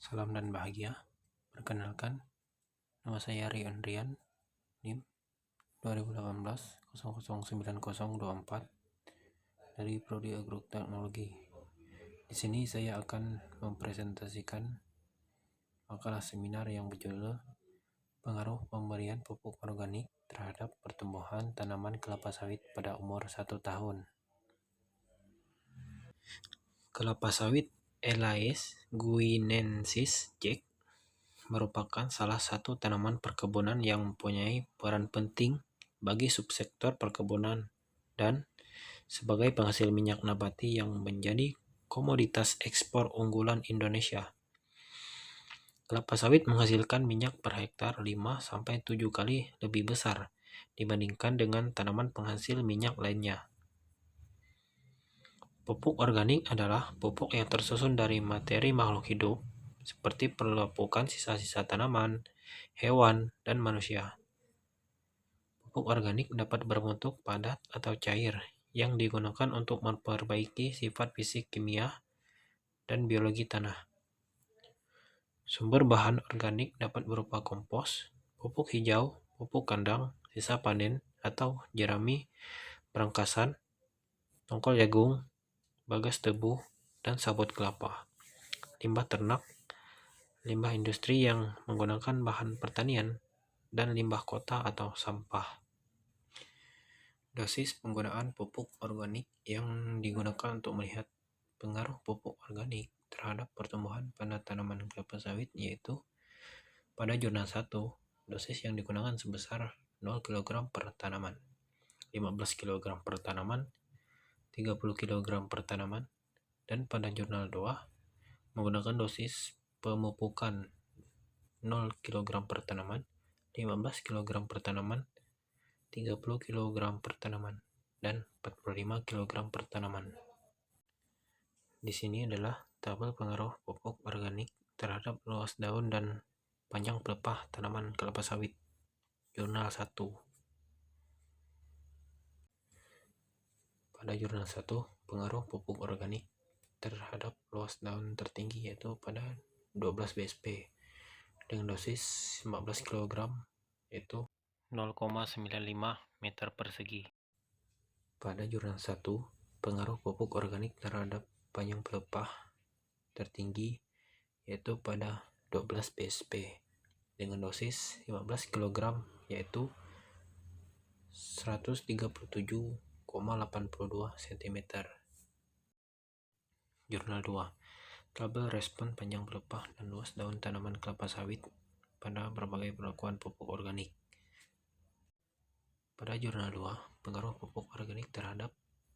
Salam dan bahagia. Perkenalkan, nama saya Rian NIM 2018 009024 dari Prodi Agroteknologi. Di sini saya akan mempresentasikan makalah seminar yang berjudul Pengaruh Pemberian Pupuk Organik terhadap Pertumbuhan Tanaman Kelapa Sawit pada umur 1 tahun. Kelapa sawit Elaeis guineensis Jack merupakan salah satu tanaman perkebunan yang mempunyai peran penting bagi subsektor perkebunan dan sebagai penghasil minyak nabati yang menjadi komoditas ekspor unggulan Indonesia. Kelapa sawit menghasilkan minyak per hektar 5-7 kali lebih besar dibandingkan dengan tanaman penghasil minyak lainnya. Pupuk organik adalah pupuk yang tersusun dari materi makhluk hidup seperti pelepukan sisa-sisa tanaman, hewan, dan manusia. Pupuk organik dapat berbentuk padat atau cair yang digunakan untuk memperbaiki sifat fisik kimia dan biologi tanah. Sumber bahan organik dapat berupa kompos, pupuk hijau, pupuk kandang, sisa panen, atau jerami, berangkasan, tongkol jagung, bagas tebu, dan sabut kelapa. Limbah ternak, limbah industri yang menggunakan bahan pertanian, dan limbah kota atau sampah. Dosis penggunaan pupuk organik yang digunakan untuk melihat pengaruh pupuk organik terhadap pertumbuhan pada tanaman kelapa sawit yaitu pada jurnal 1, dosis yang digunakan sebesar 0 kg per tanaman, 15 kg per tanaman, 30 kg per tanaman, dan pada jurnal 2 menggunakan dosis pemupukan 0 kg per tanaman, 15 kg per tanaman, 30 kg per tanaman, dan 45 kg per tanaman. Di sini adalah tabel pengaruh pupuk organik terhadap luas daun dan panjang pelepah tanaman kelapa sawit. Jurnal 1. Pada jurnal 1, pengaruh pupuk organik terhadap luas daun tertinggi yaitu pada 12 BSP dengan dosis 15 kg yaitu 0,95 meter persegi. Pada jurnal 1, pengaruh pupuk organik terhadap panjang pelepah tertinggi yaitu pada 12 BSP dengan dosis 15 kg yaitu 137,82 cm. Jurnal 2, tabel respon panjang pelepah dan luas daun tanaman kelapa sawit pada berbagai perlakuan pupuk organik. Pada jurnal 2, pengaruh pupuk organik terhadap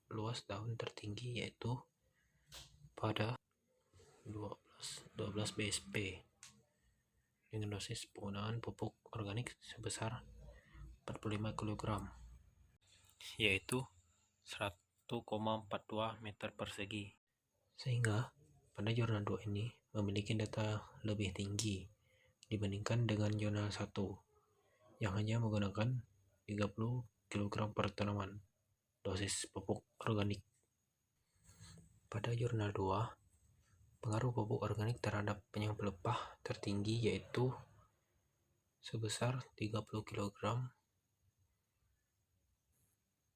luas daun tertinggi yaitu pada 12 BSP dengan dosis penggunaan pupuk organik sebesar 45 kg yaitu 1,42 meter persegi. Sehingga pada jurnal 2 ini memiliki data lebih tinggi dibandingkan dengan jurnal 1 yang hanya menggunakan 30 kg per tanaman dosis pupuk organik. Pada jurnal 2, pengaruh pupuk organik terhadap panjang pelepah tertinggi yaitu sebesar 30 kg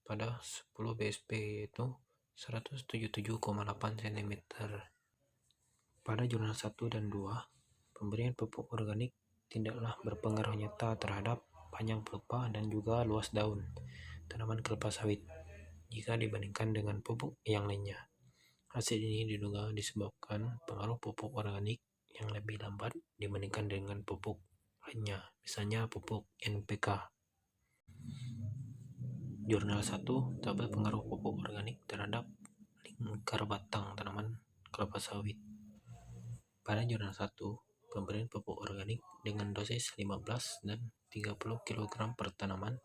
pada 10 BSP yaitu 177,8 cm. Pada jurnal 1 dan 2, pemberian pupuk organik tidaklah berpengaruh nyata terhadap panjang pelepah dan juga luas daun tanaman kelapa sawit jika dibandingkan dengan pupuk yang lainnya. Hasil ini diduga disebabkan pengaruh pupuk organik yang lebih lambat dibandingkan dengan pupuk lainnya, misalnya pupuk NPK. Jurnal 1, tabel pengaruh pupuk organik terhadap lingkar batang tanaman kelapa sawit. Pada jurnal 1, pemberian pupuk organik dengan dosis 15 dan 30 kg per tanaman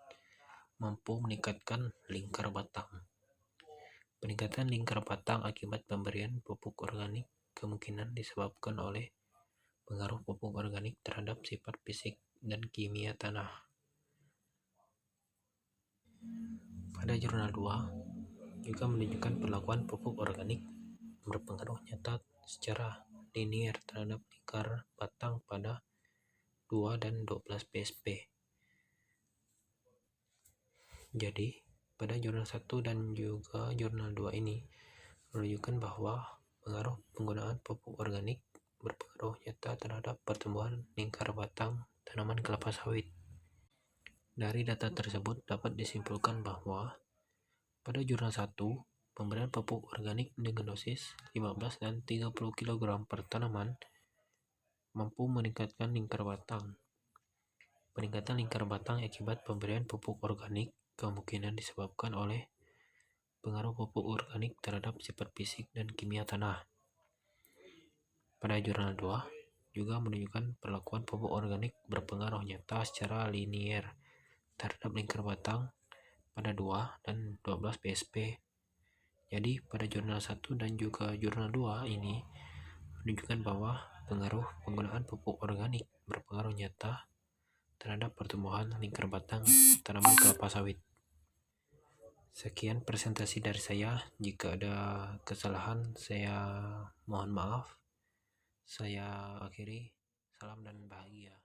mampu meningkatkan lingkar batang. Peningkatan lingkar batang akibat pemberian pupuk organik kemungkinan disebabkan oleh pengaruh pupuk organik terhadap sifat fisik dan kimia tanah. Pada jurnal 2 juga menunjukkan perlakuan pupuk organik berpengaruh nyata secara linier terhadap lingkar batang pada 2 dan 12 PSP. Jadi, pada jurnal 1 dan juga jurnal 2 ini menunjukkan bahwa pengaruh penggunaan pupuk organik berpengaruh nyata terhadap pertumbuhan lingkar batang tanaman kelapa sawit. Dari data tersebut dapat disimpulkan bahwa pada jurnal 1, pemberian pupuk organik dengan dosis 15 dan 30 kg per tanaman mampu meningkatkan lingkar batang. Peningkatan lingkar batang akibat pemberian pupuk organik kemungkinan disebabkan oleh pengaruh pupuk organik terhadap sifat fisik dan kimia tanah. Pada jurnal 2 juga menunjukkan perlakuan pupuk organik berpengaruh nyata secara linier terhadap lingkar batang pada 2 dan 12 PSP. Jadi pada jurnal 1 dan juga jurnal 2 ini menunjukkan bahwa pengaruh penggunaan pupuk organik berpengaruh nyata terhadap pertumbuhan lingkar batang tanaman kelapa sawit. Sekian presentasi dari saya. Jika ada kesalahan, saya mohon maaf. Saya akhiri. Salam dan bahagia.